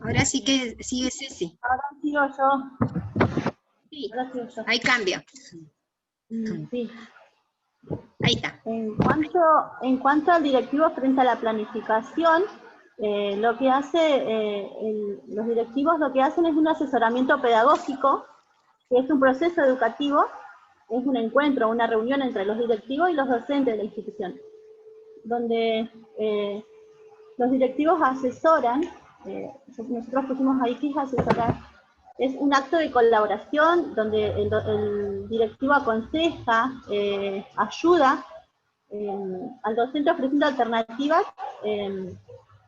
Ahora sí que sigue Ceci. Ahora sigo yo. Sí, Ahora sigo yo. ahí cambia. Sí. Ahí está. En cuanto al directivo frente a la planificación, lo que hace, los directivos lo que hacen es un asesoramiento pedagógico, que es un proceso educativo, es un encuentro, una reunión entre los directivos y los docentes de la institución, donde los directivos asesoran, nosotros pusimos ahí que es asesorar, es un acto de colaboración donde el directivo aconseja, ayuda al docente ofreciendo alternativas en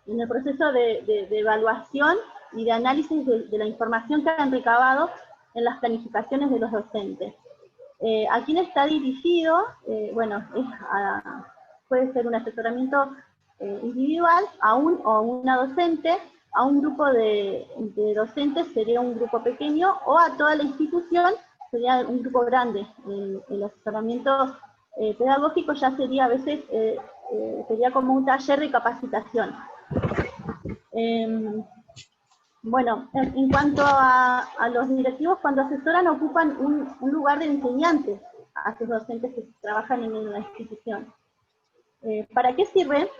el proceso de evaluación y de análisis de la información que han recabado en las planificaciones de los docentes. ¿A quién está dirigido? Bueno, puede ser un asesoramiento individual a un o una docente, a un grupo de docentes sería un grupo pequeño, o a toda la institución sería un grupo grande. El asesoramiento pedagógico ya sería a veces, sería como un taller de capacitación. Bueno, en cuanto a los directivos, cuando asesoran ocupan un lugar de enseñantes a sus docentes que trabajan en la institución. ¿Para qué sirve?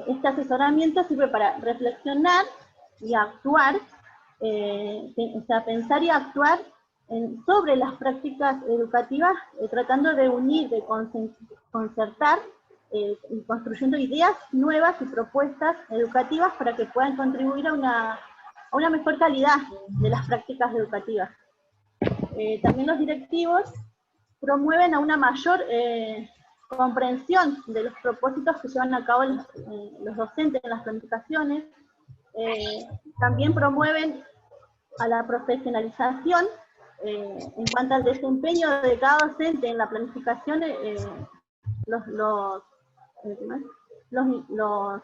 Este asesoramiento sirve para reflexionar y actuar, o sea, pensar y actuar sobre las prácticas educativas, tratando de unir, de concertar, y construyendo ideas nuevas y propuestas educativas para que puedan contribuir a una mejor calidad de las prácticas educativas. También los directivos promueven a una mayor comprensión de los propósitos que llevan a cabo los docentes en las planificaciones. También promueven a la profesionalización en cuanto al desempeño de cada docente en la planificación. Los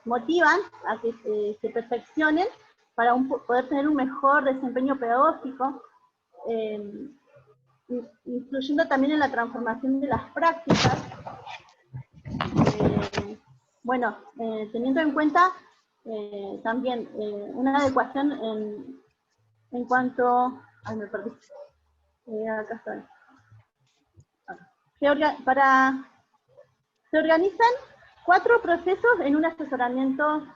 motivan a que se perfeccionen para poder tener un mejor desempeño pedagógico, influyendo también en la transformación de las prácticas. Bueno, teniendo en cuenta también una adecuación en cuanto... Ay, me perdí. Acá estoy. Se organizan 4 procesos en un asesoramiento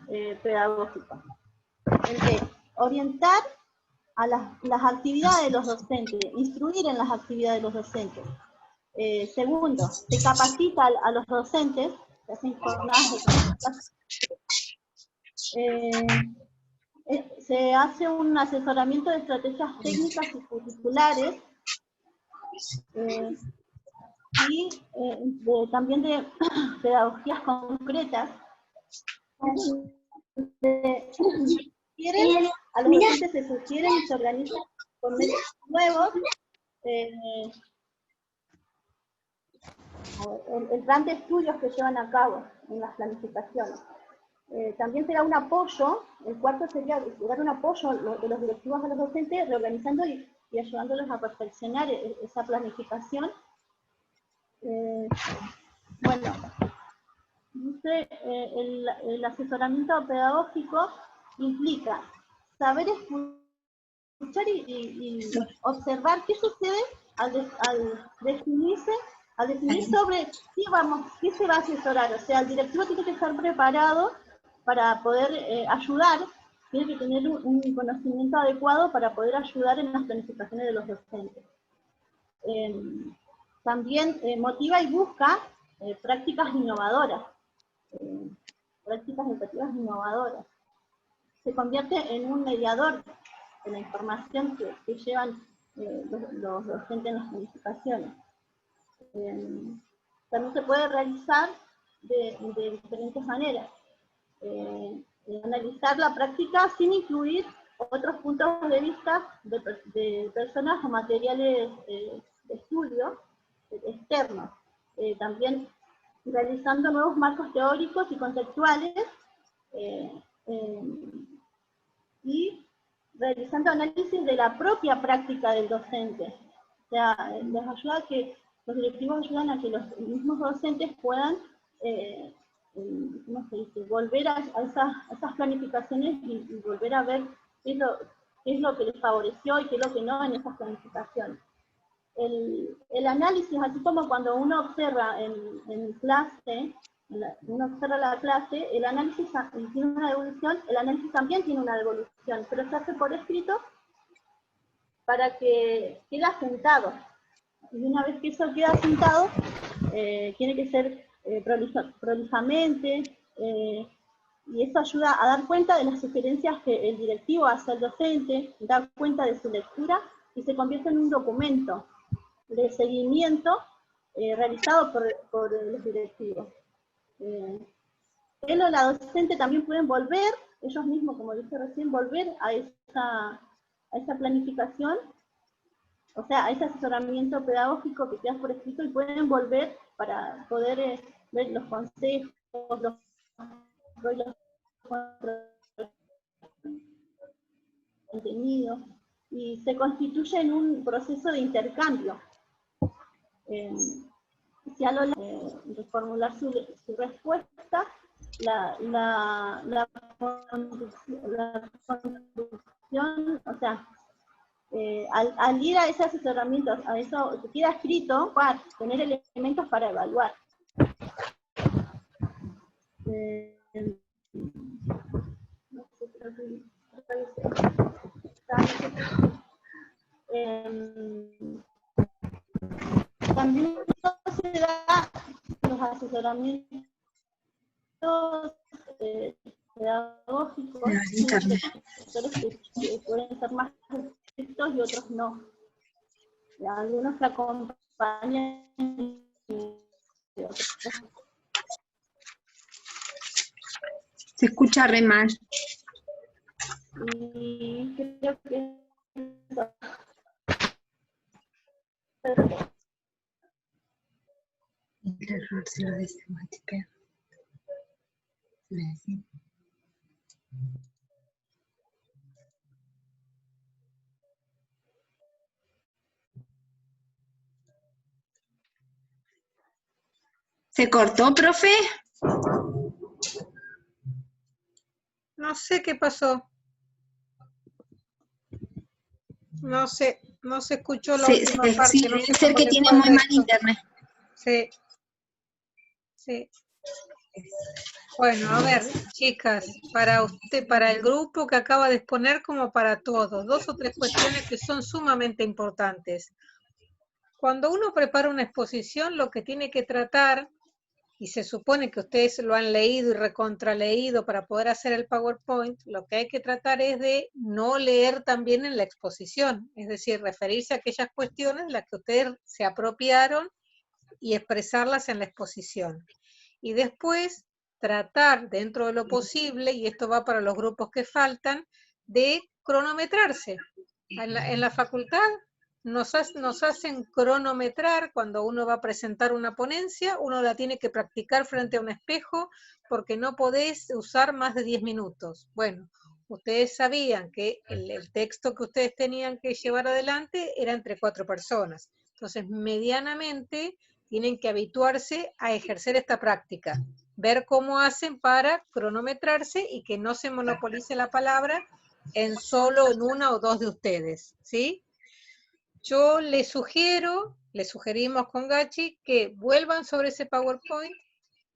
pedagógico. El de orientar a las actividades de los docentes, instruir en las actividades de los docentes. Segundo, se capacita a los docentes, se hacen jornadas de capacitación. Se hace un asesoramiento de estrategias técnicas y curriculares, y también de pedagogías concretas. A los docentes se sugieren y se organizan con medios nuevos. El plan de estudios que llevan a cabo en las planificaciones. También será un apoyo, el cuarto sería dar un apoyo de los directivos a los docentes, reorganizando y ayudándolos a perfeccionar esa planificación. Bueno, dice, el asesoramiento pedagógico implica saber escuchar y observar qué sucede al definir sobre qué se va a asesorar. O sea, el directivo tiene que estar preparado para poder ayudar, tiene que tener un conocimiento adecuado para poder ayudar en las planificaciones de los docentes. También motiva y busca prácticas innovadoras, prácticas educativas innovadoras. Se convierte en un mediador de la información que llevan los docentes en las planificaciones. También se puede realizar de diferentes maneras. Analizar la práctica sin incluir otros puntos de vista de personas o materiales de estudio externos. También realizando nuevos marcos teóricos y conceptuales, y realizando análisis de la propia práctica del docente. O sea, les ayuda a que los directivos ayudan a que los mismos docentes puedan ¿cómo se dice? Volver a esas planificaciones y volver a ver qué es lo que les favoreció y qué es lo que no en esas planificaciones. El análisis, así como cuando uno observa en clase, uno observa la clase, el análisis tiene una devolución, el análisis también tiene una devolución, pero se hace por escrito para que quede asentado. Y una vez que eso queda asentado, tiene que ser prolijamente, y eso ayuda a dar cuenta de las sugerencias que el directivo hace al docente, dar cuenta de su lectura, y se convierte en un documento de seguimiento realizado por los directivos. Él o la docente también pueden volver, ellos mismos, como dije recién, volver a esa planificación, o sea, a ese asesoramiento pedagógico que queda por escrito, y pueden volver para poder ver los consejos, los contenidos, y se constituye en un proceso de intercambio. Si a lo reformular su respuesta, la conducción, o sea, al ir a ese asesoramiento, a eso que queda escrito, para tener elementos para evaluar. No sé, creo que también se da los asesoramientos pedagógicos, que pueden ser más estrictos y otros no. Algunos que acompañan y otros. Se escucha re mal. Y creo que Error 0 de semántica. ¿Se cortó, profe? No sé qué pasó. No sé, no se escuchó la última parte. Sí, No debe sé ser cómo que le tiene fue al muy mal resto. internet. Sí. Sí. Bueno, a ver, chicas, para usted, para el grupo que acaba de exponer, como para todos, 2 o 3 cuestiones que son sumamente importantes. Cuando uno prepara una exposición, lo que tiene que tratar, y se supone que ustedes lo han leído y recontraleído para poder hacer el PowerPoint, lo que hay que tratar es de no leer también en la exposición, es decir, referirse a aquellas cuestiones las que ustedes se apropiaron y expresarlas en la exposición. Y después tratar, dentro de lo posible, y esto va para los grupos que faltan, de cronometrarse. En la facultad nos hacen cronometrar cuando uno va a presentar una ponencia, uno la tiene que practicar frente a un espejo porque no podés usar más de 10 minutos. Bueno, ustedes sabían que el texto que ustedes tenían que llevar adelante era entre 4 personas. Entonces, medianamente tienen que habituarse a ejercer esta práctica, ver cómo hacen para cronometrarse y que no se monopolice la palabra en solo en una o dos de ustedes, ¿sí? Yo les sugerimos con Gachi que vuelvan sobre ese PowerPoint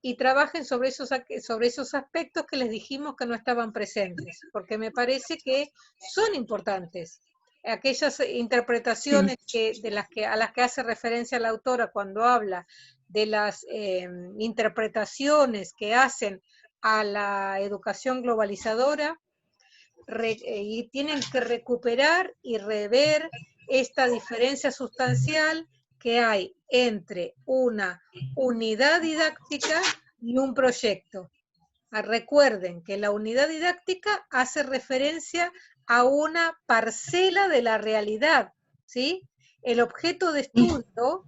y trabajen sobre esos aspectos que les dijimos que no estaban presentes, porque me parece que son importantes. Aquellas interpretaciones a las que hace referencia la autora cuando habla de las interpretaciones que hacen a la educación globalizadora, y tienen que recuperar y rever esta diferencia sustancial que hay entre una unidad didáctica y un proyecto. Recuerden que la unidad didáctica hace referencia a una parcela de la realidad, ¿sí? El objeto de estudio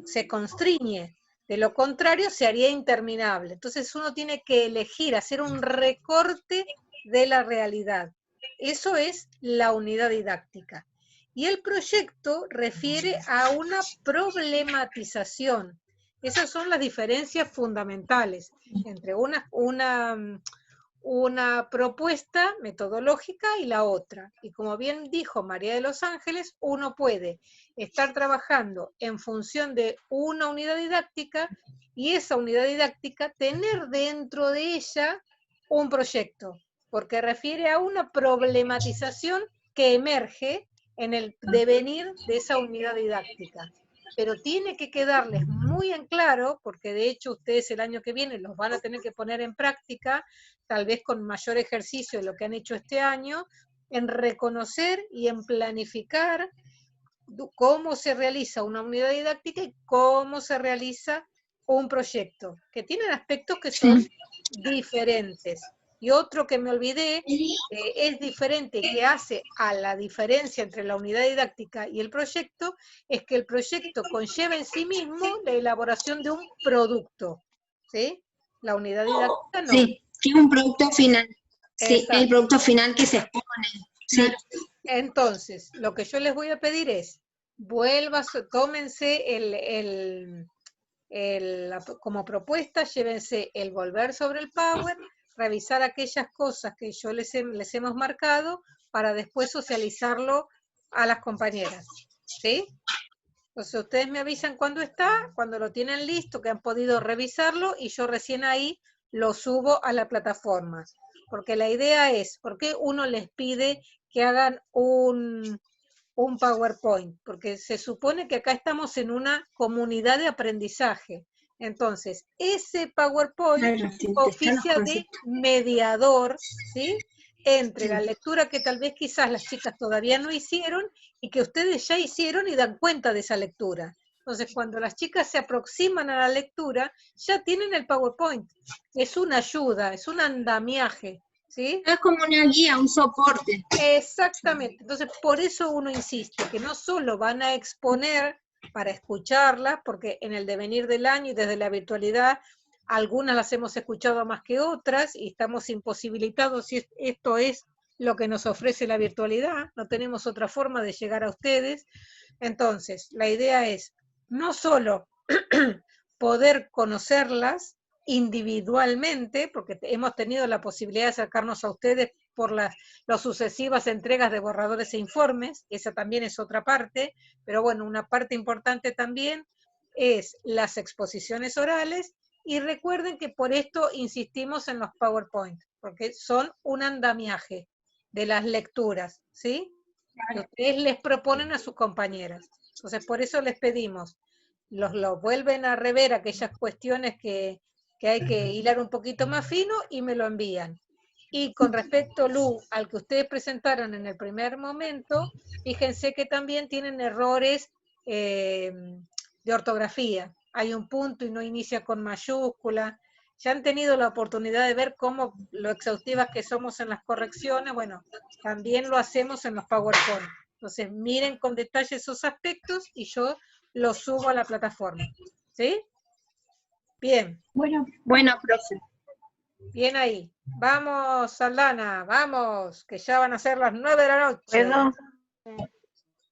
se constriñe, de lo contrario se haría interminable. Entonces uno tiene que elegir, hacer un recorte de la realidad. Eso es la unidad didáctica. Y el proyecto refiere a una problematización. Esas son las diferencias fundamentales entre una propuesta metodológica y la otra. Y como bien dijo María de los Ángeles, uno puede estar trabajando en función de una unidad didáctica y esa unidad didáctica tener dentro de ella un proyecto, porque refiere a una problematización que emerge en el devenir de esa unidad didáctica. Pero tiene que quedarles muy en claro, porque de hecho ustedes el año que viene los van a tener que poner en práctica, tal vez con mayor ejercicio de lo que han hecho este año, en reconocer y en planificar cómo se realiza una unidad didáctica y cómo se realiza un proyecto, que tienen aspectos que son diferentes. Y otro que me olvidé, es diferente, que hace a la diferencia entre la unidad didáctica y el proyecto, es que el proyecto conlleva en sí mismo la elaboración de un producto, ¿sí? La unidad didáctica no. Sí, que es un producto final. Sí, Exacto. el producto final que se expone. Sí. Entonces, lo que yo les voy a pedir es, tómense como propuesta, llévense el volver sobre el Power, revisar aquellas cosas que yo les hemos marcado para después socializarlo a las compañeras, ¿sí? Entonces ustedes me avisan cuando lo tienen listo, que han podido revisarlo, y yo recién ahí lo subo a la plataforma. Porque la idea es, ¿por qué uno les pide que hagan un PowerPoint? Porque se supone que acá estamos en una comunidad de aprendizaje. Entonces, ese PowerPoint oficia de mediador, ¿sí?, entre la lectura que tal vez quizás las chicas todavía no hicieron y que ustedes ya hicieron y dan cuenta de esa lectura. Entonces, cuando las chicas se aproximan a la lectura, ya tienen el PowerPoint. Es una ayuda, es un andamiaje, ¿sí? Es como una guía, un soporte. Exactamente. Entonces, por eso uno insiste, que no solo van a exponer para escucharlas, porque en el devenir del año y desde la virtualidad, algunas las hemos escuchado más que otras y estamos imposibilitados si esto es lo que nos ofrece la virtualidad, no tenemos otra forma de llegar a ustedes. Entonces, la idea es no solo poder conocerlas individualmente, porque hemos tenido la posibilidad de acercarnos a ustedes por las sucesivas entregas de borradores e informes, esa también es otra parte, pero bueno, una parte importante también es las exposiciones orales, y recuerden que por esto insistimos en los PowerPoint, porque son un andamiaje de las lecturas, ¿sí? Que ustedes les proponen a sus compañeras. Entonces, por eso les pedimos, lo vuelven a rever aquellas cuestiones que hay que hilar un poquito más fino y me lo envían. Y con respecto, Lu, al que ustedes presentaron en el primer momento, fíjense que también tienen errores de ortografía. Hay un punto y no inicia con mayúscula. Ya han tenido la oportunidad de ver cómo lo exhaustivas que somos en las correcciones. Bueno, también lo hacemos en los PowerPoint. Entonces, miren con detalle esos aspectos y yo los subo a la plataforma. ¿Sí? Bien. Bueno, profe. Bien ahí. Vamos, Aldana, vamos, que ya van a ser las 9 de la noche.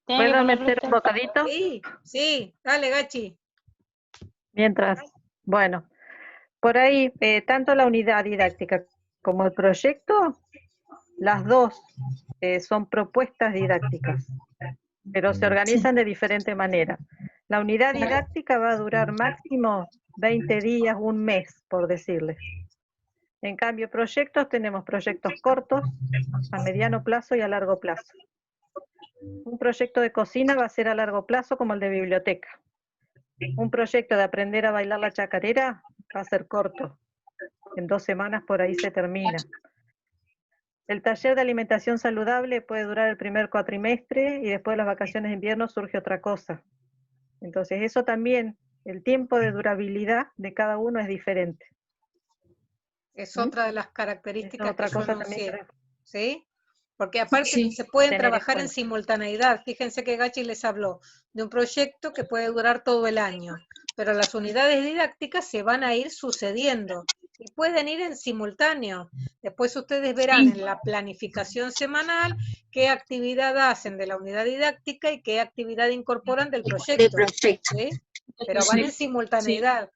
¿Puedo meter un bocadito? Sí, dale, Gachi. Mientras, bueno, por ahí, tanto la unidad didáctica como el proyecto, las dos son propuestas didácticas, pero se organizan de diferente manera. La unidad didáctica va a durar máximo 20 días, un mes, por decirles. En cambio, proyectos, tenemos proyectos cortos, a mediano plazo y a largo plazo. Un proyecto de cocina va a ser a largo plazo como el de biblioteca. Un proyecto de aprender a bailar la chacarera va a ser corto. En 2 semanas por ahí se termina. El taller de alimentación saludable puede durar el primer cuatrimestre y después de las vacaciones de invierno surge otra cosa. Entonces eso también, el tiempo de durabilidad de cada uno es diferente. Es otra de las características otra que yo cosa anuncié, también. ¿sí? Porque aparte Sí. se pueden Tener en trabajar en cuenta. simultaneidad. Fíjense que Gachi les habló de un proyecto que puede durar todo el año, pero las unidades didácticas se van a ir sucediendo y pueden ir en simultáneo. Después ustedes verán en la planificación semanal qué actividad hacen de la unidad didáctica y qué actividad incorporan del proyecto. ¿Sí? pero van en Sí. simultaneidad.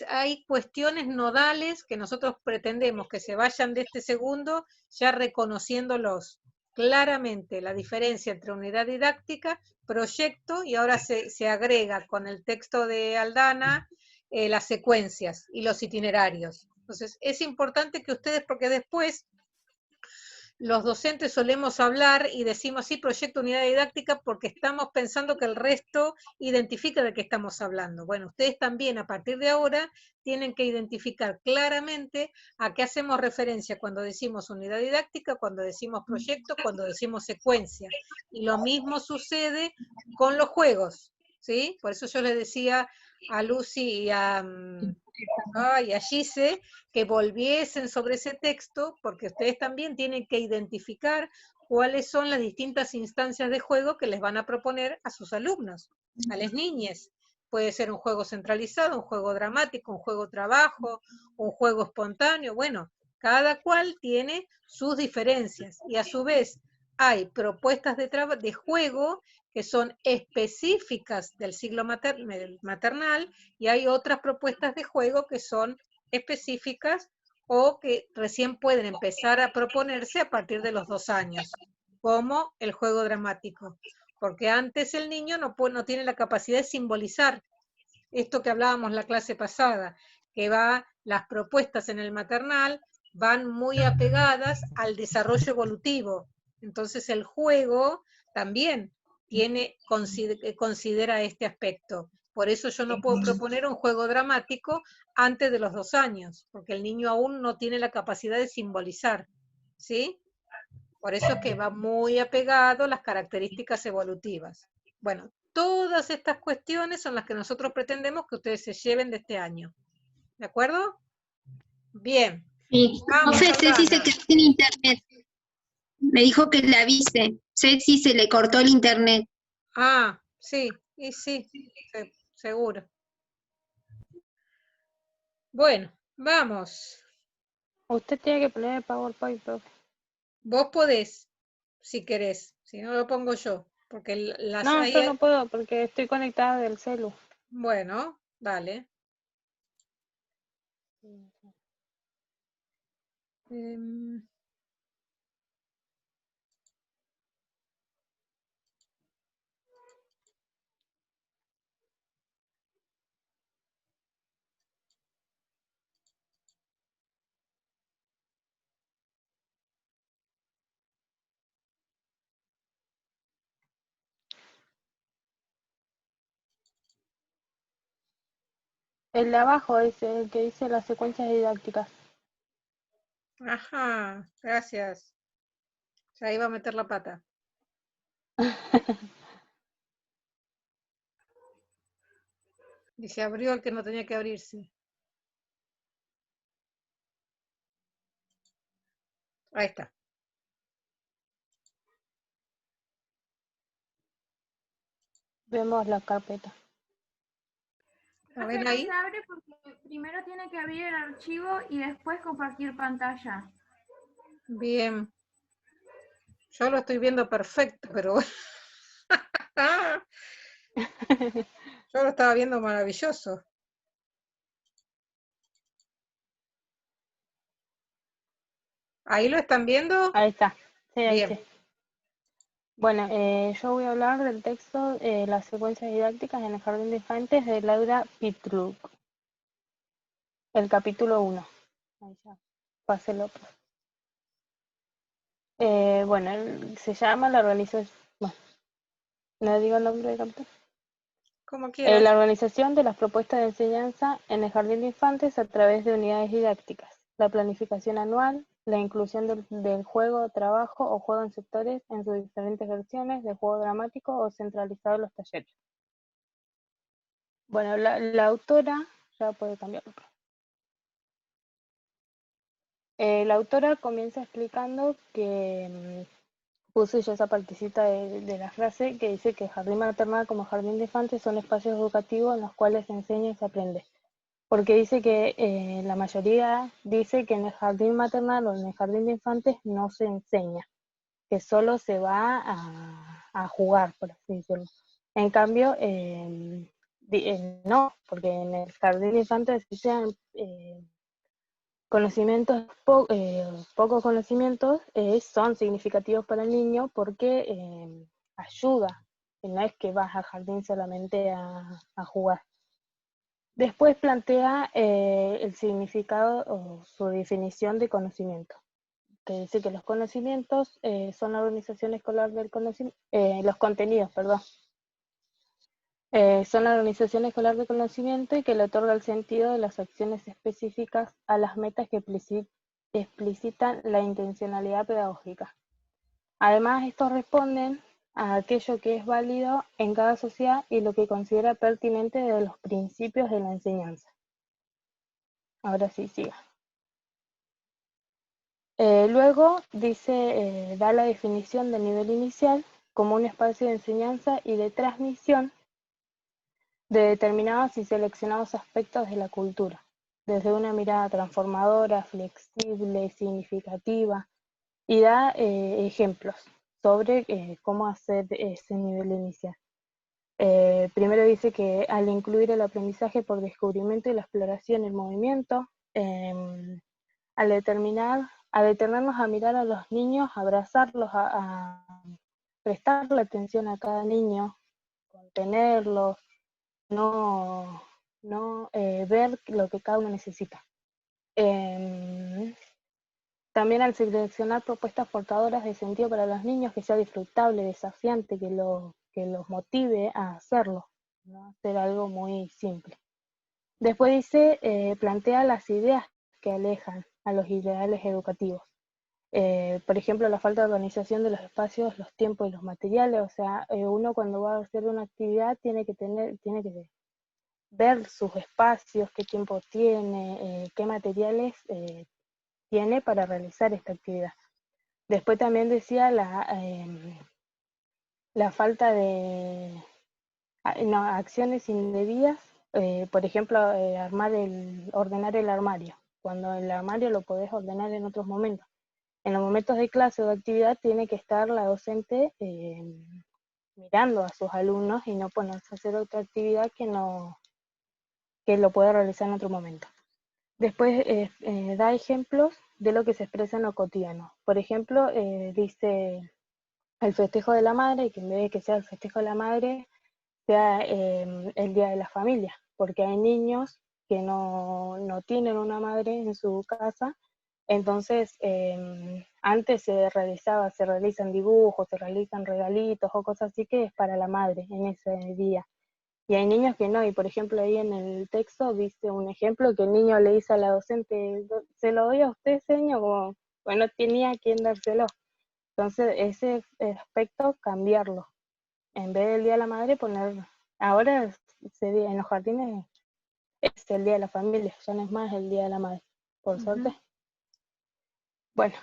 Hay cuestiones nodales que nosotros pretendemos que se vayan de este segundo ya reconociéndolos claramente, la diferencia entre unidad didáctica, proyecto, y ahora se agrega con el texto de Aldana las secuencias y los itinerarios. Entonces es importante que ustedes, porque después los docentes solemos hablar y decimos sí, proyecto unidad didáctica, porque estamos pensando que el resto identifica de qué estamos hablando. Bueno, ustedes también a partir de ahora tienen que identificar claramente a qué hacemos referencia cuando decimos unidad didáctica, cuando decimos proyecto, cuando decimos secuencia. Y lo mismo sucede con los juegos, ¿sí? Por eso yo les decía a Lucy y a Gise que volviesen sobre ese texto, porque ustedes también tienen que identificar cuáles son las distintas instancias de juego que les van a proponer a sus alumnos, a las niñas. Puede ser un juego centralizado, un juego dramático, un juego trabajo, un juego espontáneo. Bueno, cada cual tiene sus diferencias y a su vez hay propuestas de juego que son específicas del ciclo maternal y hay otras propuestas de juego que son específicas o que recién pueden empezar a proponerse a partir de los 2 años, como el juego dramático, porque antes el niño no tiene la capacidad de simbolizar esto que hablábamos la clase pasada, que las propuestas en el maternal van muy apegadas al desarrollo evolutivo. Entonces el juego también considera este aspecto. Por eso yo no puedo proponer un juego dramático antes de los 2 años, porque el niño aún no tiene la capacidad de simbolizar, ¿sí? Por eso es que va muy apegado a las características evolutivas. Bueno, todas estas cuestiones son las que nosotros pretendemos que ustedes se lleven de este año. ¿De acuerdo? Bien. Sí. Vamos, Profe, Ceci se Aldana. quedó sin internet. Me dijo que le avise. Ceci se le cortó el internet. Ah, sí, y sí, seguro. Bueno, vamos. Usted tiene que poner el PowerPoint, profe. Vos podés, si querés. Si no, lo pongo yo. Porque No, yo no puedo porque estoy conectada del celu. Bueno, dale. El de abajo es el que dice las secuencias didácticas. Ajá, gracias. Ya iba a meter la pata. Y se abrió el que no tenía que abrirse. Ahí está. Vemos la carpeta. ¿La Profe, ven no ahí? se abre porque primero tiene que abrir el archivo y después compartir pantalla. Bien. Yo lo estoy viendo perfecto, pero bueno. Yo lo estaba viendo maravilloso. ¿Ahí lo están viendo? Ahí está. Sí, ahí Bien. sí. Bueno, yo voy a hablar del texto Las secuencias didácticas en el jardín de infantes de Laura Pitruk. El capítulo 1. Ahí ya. Páselo. Bueno, se llama la organización. Bueno, no digo el nombre del capítulo. Como quieras. La organización de las propuestas de enseñanza en el jardín de infantes a través de unidades didácticas, la planificación anual, la inclusión del juego, trabajo o juego en sectores en sus diferentes versiones, de juego dramático o centralizado en los talleres. Bueno, la autora, ya puede cambiarlo. La autora comienza explicando que puse yo esa partecita de la frase que dice que jardín maternal como jardín de infantes son espacios educativos en los cuales se enseña y se aprende. Porque dice que la mayoría dice que en el jardín maternal o en el jardín de infantes no se enseña, que solo se va a jugar, por así decirlo. En cambio, no, porque en el jardín de infantes existen pocos conocimientos, son significativos para el niño porque ayuda, no es que vas al jardín solamente a jugar. Después plantea el significado o su definición de conocimiento, que dice que los conocimientos son la organización escolar del conocimiento, los contenidos, perdón, son la organización escolar de conocimiento y que le otorga el sentido de las acciones específicas a las metas que explicitan la intencionalidad pedagógica. Además, estos responden a aquello que es válido en cada sociedad y lo que considera pertinente de los principios de la enseñanza. Ahora sí, siga. Luego dice, da la definición del nivel inicial como un espacio de enseñanza y de transmisión de determinados y seleccionados aspectos de la cultura, desde una mirada transformadora, flexible, significativa, y da ejemplos sobre cómo hacer ese nivel inicial. Primero dice que al incluir el aprendizaje por descubrimiento y la exploración en movimiento, al detenernos a mirar a los niños, abrazarlos, a prestarle atención a cada niño, contenerlos, no ver lo que cada uno necesita. También al seleccionar propuestas portadoras de sentido para los niños, que sea disfrutable, desafiante, que los motive a hacerlo, no hacer algo muy simple. Después dice, plantea las ideas que alejan a los ideales educativos. Por ejemplo, la falta de organización de los espacios, los tiempos y los materiales. O sea, uno cuando va a hacer una actividad tiene que ver sus espacios, qué tiempo tiene, qué materiales tiene para realizar esta actividad. Después también decía la falta de acciones indebidas, por ejemplo, ordenar el armario, cuando el armario lo podés ordenar en otros momentos. En los momentos de clase o de actividad tiene que estar la docente mirando a sus alumnos y no ponerse a hacer otra actividad que lo puede realizar en otro momento. Después da ejemplos de lo que se expresa en lo cotidiano. Por ejemplo, dice el festejo de la madre, que en vez de que sea el festejo de la madre, sea el Día de la Familia, porque hay niños que no tienen una madre en su casa, entonces antes se realizan dibujos, se realizan regalitos o cosas así que es para la madre en ese día. Y hay niños que no, y por ejemplo ahí en el texto dice un ejemplo que el niño le dice a la docente, se lo doy a usted, señor, como, bueno, tenía quien dárselo. Entonces ese aspecto cambiarlo. En vez del Día de la Madre poner, ahora en los jardines es el Día de la Familia, ya no es más el Día de la Madre, por suerte. Bueno,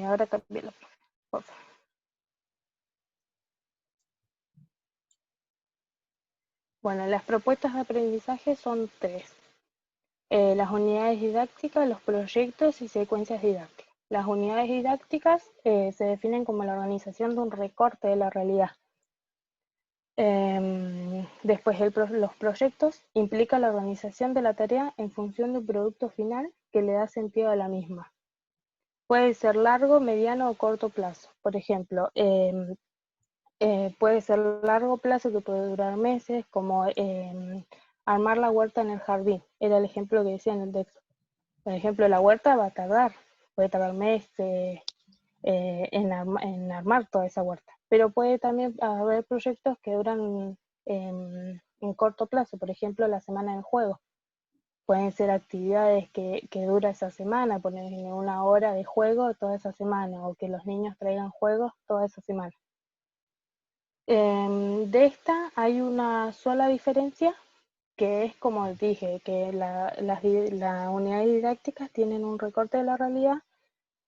ahora cambiélo, por favor. Bueno, las propuestas de aprendizaje son 3. Las unidades didácticas, los proyectos y secuencias didácticas. Las unidades didácticas se definen como la organización de un recorte de la realidad. Después los proyectos implican la organización de la tarea en función de un producto final que le da sentido a la misma. Puede ser largo, mediano o corto plazo. Por ejemplo, puede ser largo plazo que puede durar meses, como armar la huerta en el jardín. Era el ejemplo que decía en el texto. Por ejemplo, la huerta puede tardar meses en armar toda esa huerta. Pero puede también haber proyectos que duran en corto plazo, por ejemplo, la semana del juego. Pueden ser actividades que dura esa semana, poner una hora de juego toda esa semana, o que los niños traigan juegos toda esa semana. De esta hay una sola diferencia, que es como dije, que las unidades didácticas tienen un recorte de la realidad,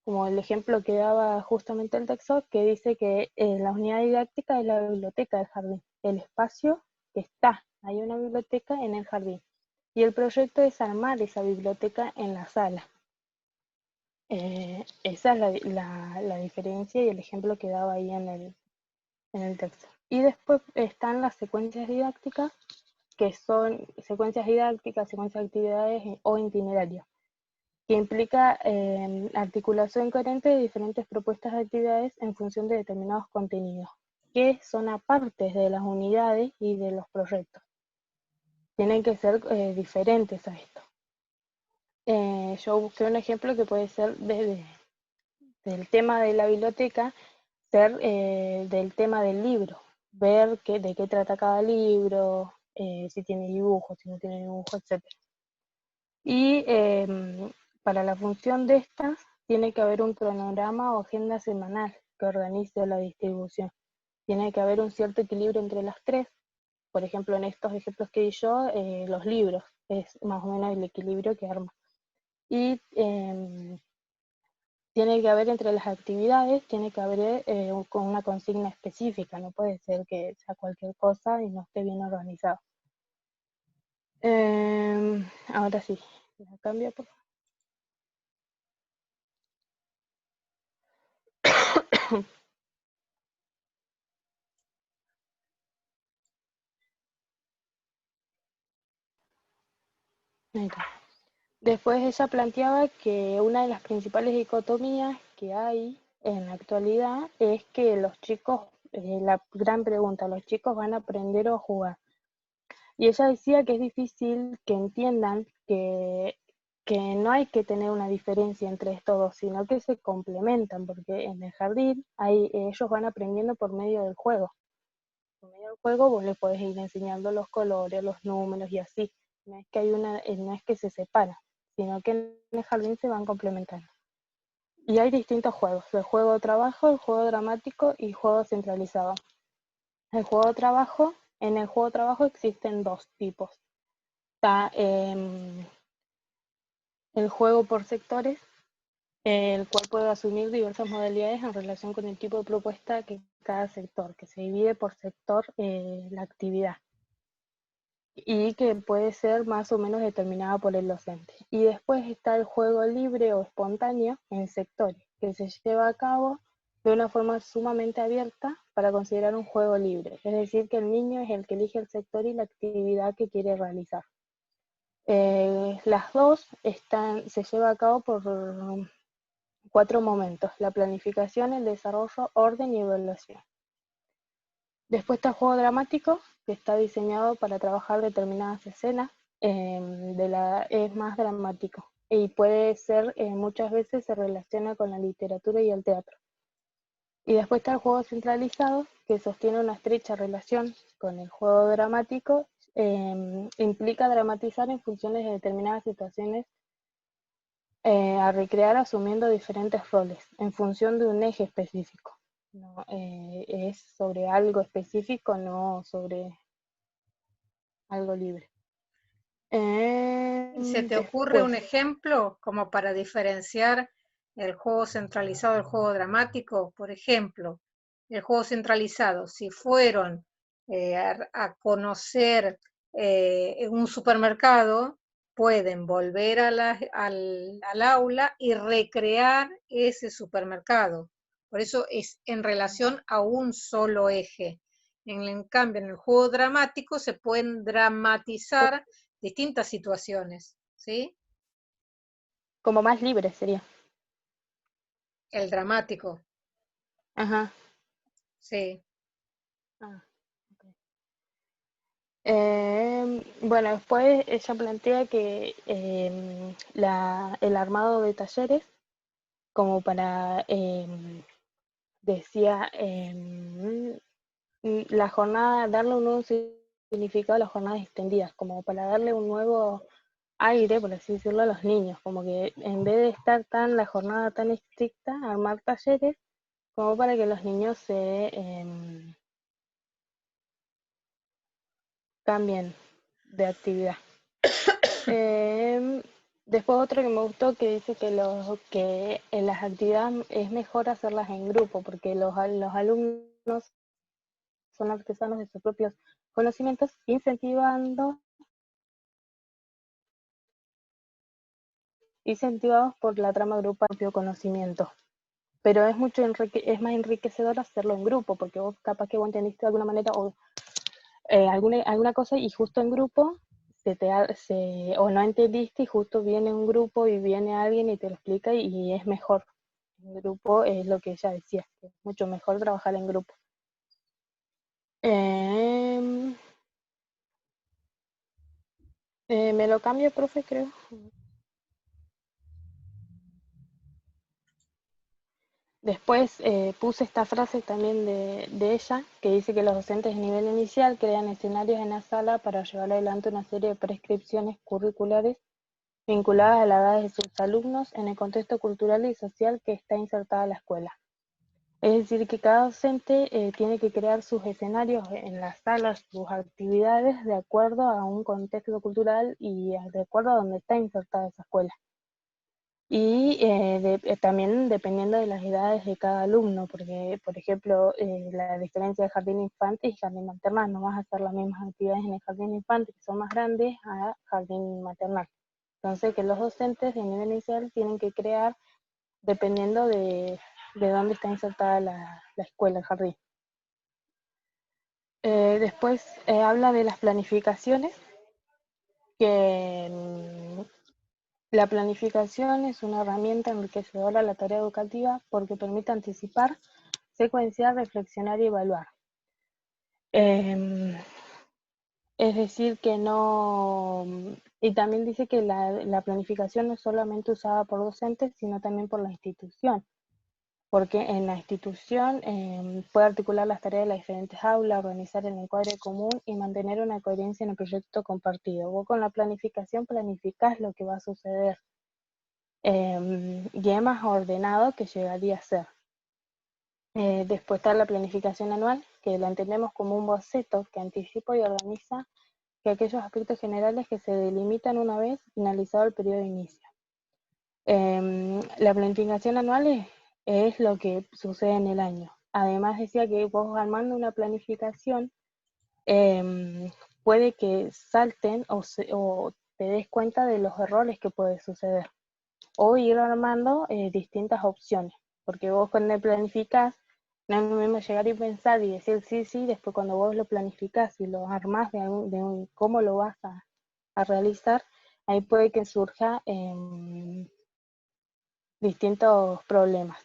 como el ejemplo que daba justamente el texto, que dice que la unidad didáctica es la biblioteca del jardín, el espacio que está, hay una biblioteca en el jardín, y el proyecto es armar esa biblioteca en la sala. Esa es la diferencia y el ejemplo que daba ahí en el texto. Y después están las secuencias didácticas, que son secuencias didácticas, secuencias de actividades o itinerarios, que implica articulación coherente de diferentes propuestas de actividades en función de determinados contenidos, que son apartes de las unidades y de los proyectos. Tienen que ser diferentes a esto. Yo busqué un ejemplo que puede ser del tema de la biblioteca, ser del tema del libro, ver de qué trata cada libro, si tiene dibujos, si no tiene dibujos, etc. Y para la función de estas, tiene que haber un cronograma o agenda semanal que organice la distribución. Tiene que haber un cierto equilibrio entre las tres. Por ejemplo, en estos ejemplos que di yo, los libros, es más o menos el equilibrio que arma. Y tiene que haber entre las actividades, tiene que haber con una consigna específica, no puede ser que sea cualquier cosa y no esté bien organizado. Ahora sí, la cambio por favor. Ahí está. Después ella planteaba que una de las principales dicotomías que hay en la actualidad es que los chicos, la gran pregunta, ¿los chicos van a aprender o a jugar? Y ella decía que es difícil que entiendan que no hay que tener una diferencia entre estos dos, sino que se complementan, porque en el jardín ellos van aprendiendo por medio del juego. Por medio del juego vos les podés ir enseñando los colores, los números y así. No es que no es que se separan, sino que en el jardín se van complementando. Y hay distintos juegos, el juego de trabajo, el juego dramático y juego centralizado. En el juego de trabajo existen dos tipos. Está el juego por sectores, el cual puede asumir diversas modalidades en relación con el tipo de propuesta que cada sector, que se divide por sector la actividad y que puede ser más o menos determinada por el docente. Y después está el juego libre o espontáneo en sectores, que se lleva a cabo de una forma sumamente abierta para considerar un juego libre, es decir, que el niño es el que elige el sector y la actividad que quiere realizar. Las dos se lleva a cabo por 4 momentos: la planificación, el desarrollo, orden y evaluación. Después está el juego dramático, que está diseñado para trabajar determinadas escenas, es más dramático y puede ser, muchas veces se relaciona con la literatura y el teatro. Y después está el juego centralizado, que sostiene una estrecha relación con el juego dramático, implica dramatizar en funciones de determinadas situaciones a recrear asumiendo diferentes roles en función de un eje específico. ¿No? Es sobre algo específico, no sobre algo libre. ¿Se te ocurre un ejemplo como para diferenciar el juego centralizado del juego dramático? Por ejemplo, el juego centralizado, si fueron a conocer un supermercado, pueden volver al aula y recrear ese supermercado. Por eso es en relación a un solo eje. En cambio, en el juego dramático se pueden dramatizar distintas situaciones, ¿sí? Como más libre sería. El dramático, Ajá. sí. Ah, okay. Bueno, después ella plantea que el armado de talleres, como para, decía, la jornada, darle un nuevo significado a las jornadas extendidas, como para darle un nuevo aire, por así decirlo, a los niños, como que en vez de estar la jornada tan estricta, armar talleres, como para que los niños se cambien de actividad. Después otro que me gustó, que dice que en las actividades es mejor hacerlas en grupo, porque los alumnos son artesanos de sus propios conocimientos, incentivados por la trama grupal propio conocimiento. pero es es más enriquecedor hacerlo en grupo, porque vos capaz que vos entendiste de alguna manera o alguna cosa y justo en grupo o no entendiste y justo viene un grupo y viene alguien y te lo explica y es mejor. En grupo es lo que ella decía, que es mucho mejor trabajar en grupo. Me lo cambio, profe, creo. Después puse esta frase también de ella, que dice que los docentes de nivel inicial crean escenarios en la sala para llevar adelante una serie de prescripciones curriculares vinculadas a la edad de sus alumnos en el contexto cultural y social que está insertada la escuela. Es decir, que cada docente tiene que crear sus escenarios en las salas, sus actividades, de acuerdo a un contexto cultural y de acuerdo a donde está insertada esa escuela. Y también dependiendo de las edades de cada alumno, porque, por ejemplo, la diferencia de jardín infante y jardín maternal, no vas a hacer las mismas actividades en el jardín infante, que son más grandes, a jardín maternal. Entonces, que los docentes de nivel inicial tienen que crear dependiendo de dónde está insertada la escuela, el jardín. Después habla de las planificaciones, que la planificación es una herramienta enriquecedora a la tarea educativa porque permite anticipar, secuenciar, reflexionar y evaluar. Es decir, que no... Y también dice que la planificación no es solamente usada por docentes, sino también por la institución, porque en la institución puede articular las tareas de las diferentes aulas, organizar el encuadre común y mantener una coherencia en el proyecto compartido. Vos con la planificación planificás lo que va a suceder. Y es más ordenado que llegaría a ser. Después está la planificación anual, que la entendemos como un boceto que anticipa y organiza que aquellos aspectos generales que se delimitan una vez finalizado el periodo de inicio. La planificación anual es lo que sucede en el año. Además decía que vos armando una planificación puede que salten o te des cuenta de los errores que puede suceder. O ir armando distintas opciones, porque vos cuando planificás, no es lo mismo llegar y pensar y decir sí, después cuando vos lo planificás y lo armás de cómo lo vas a realizar, ahí puede que surja distintos problemas.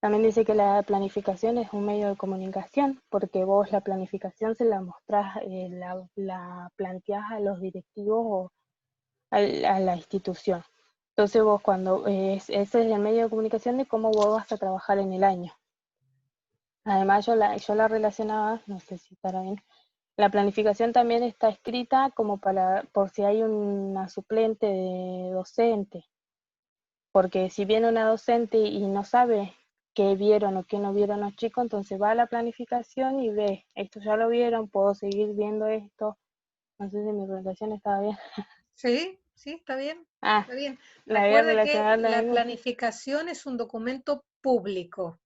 También dice que la planificación es un medio de comunicación, porque vos la planificación se la mostrás, la planteás a los directivos o a la institución. Entonces vos cuando, ese es el medio de comunicación de cómo vos vas a trabajar en el año. Además yo la relacionaba, no sé si estará bien, la planificación también está escrita como por si hay una suplente de docente, porque si viene una docente y no sabe qué vieron o qué no vieron los chicos, entonces va a la planificación y ve, esto ya lo vieron, puedo seguir viendo esto. No sé si mi presentación estaba bien. Sí, está bien. Está bien. La voy a Recuerde que relacionar la también. planificación es un documento público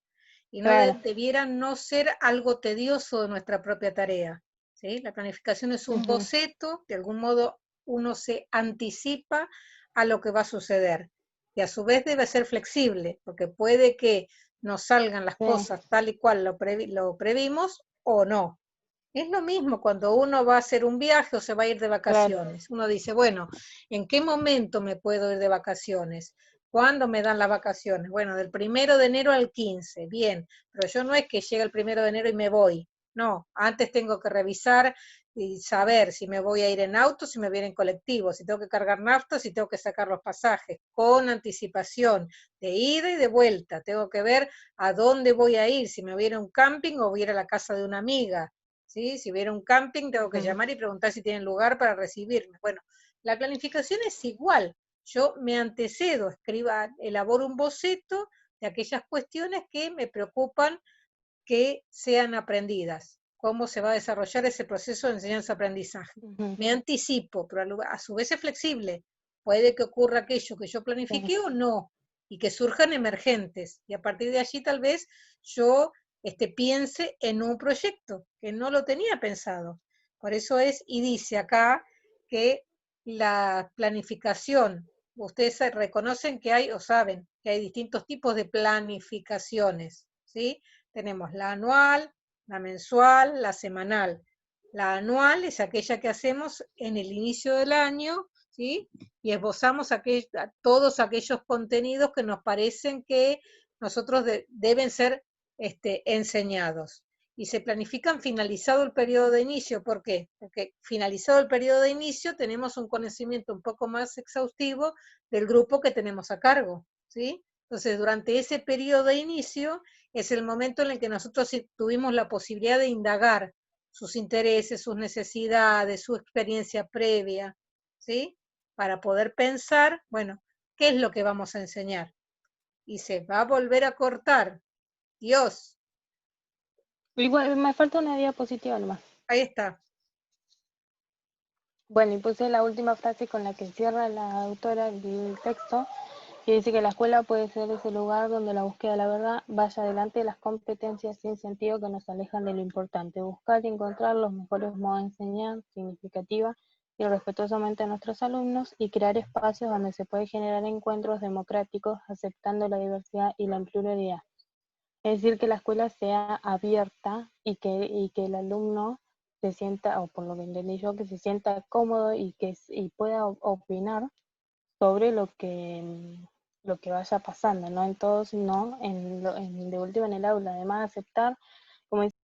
y no Claro. debiera no ser algo tedioso de nuestra propia tarea. ¿Sí? La planificación es un boceto, de algún modo uno se anticipa a lo que va a suceder y a su vez debe ser flexible, porque puede que nos salgan las cosas tal y cual lo previmos o no. Es lo mismo cuando uno va a hacer un viaje o se va a ir de vacaciones. Claro. Uno dice, bueno, ¿en qué momento me puedo ir de vacaciones? ¿Cuándo me dan las vacaciones? Bueno, del 1 de enero al 15, bien, pero yo no es que llegue el 1 de enero y me voy. No, antes tengo que revisar y saber si me voy a ir en auto, si me voy a ir en colectivo, si tengo que cargar nafta, si tengo que sacar los pasajes, con anticipación de ida y de vuelta. Tengo que ver a dónde voy a ir, si me voy a ir a un camping o voy a ir a la casa de una amiga. ¿Sí? Si hubiera un camping, tengo que llamar y preguntar si tienen lugar para recibirme. Bueno, la planificación es igual. Yo me antecedo, elaboro un boceto de aquellas cuestiones que me preocupan que sean aprendidas. Cómo se va a desarrollar ese proceso de enseñanza-aprendizaje. Me anticipo, pero a su vez es flexible. Puede que ocurra aquello que yo planifiqué o no, y que surjan emergentes. Y a partir de allí tal vez yo piense en un proyecto que no lo tenía pensado. Por eso y dice acá que la planificación ustedes reconocen que hay, o saben, que hay distintos tipos de planificaciones, ¿sí? Tenemos la anual, la mensual, la semanal. La anual es aquella que hacemos en el inicio del año, ¿sí? Y esbozamos todos aquellos contenidos que nos parecen que nosotros deben ser enseñados. Y se planifican finalizado el periodo de inicio. ¿Por qué? Porque finalizado el periodo de inicio tenemos un conocimiento un poco más exhaustivo del grupo que tenemos a cargo, ¿sí? Entonces, durante ese periodo de inicio es el momento en el que nosotros tuvimos la posibilidad de indagar sus intereses, sus necesidades, su experiencia previa, ¿sí? Para poder pensar, bueno, ¿qué es lo que vamos a enseñar? Y se va a volver a cortar. Dios. Igual, me falta una diapositiva nomás. Ahí está. Bueno, y puse la última frase con la que cierra la autora el texto, que dice que la escuela puede ser ese lugar donde la búsqueda de la verdad vaya adelante de las competencias sin sentido que nos alejan de lo importante. Buscar y encontrar los mejores modos de enseñar, significativa y respetuosamente a nuestros alumnos, y crear espacios donde se puede generar encuentros democráticos aceptando la diversidad y la pluralidad. Es decir, que la escuela sea abierta y que el alumno se sienta, o por lo que entendí yo, que se sienta cómodo y pueda opinar sobre lo que vaya pasando, no en todo, sino de última en el aula. Además, aceptar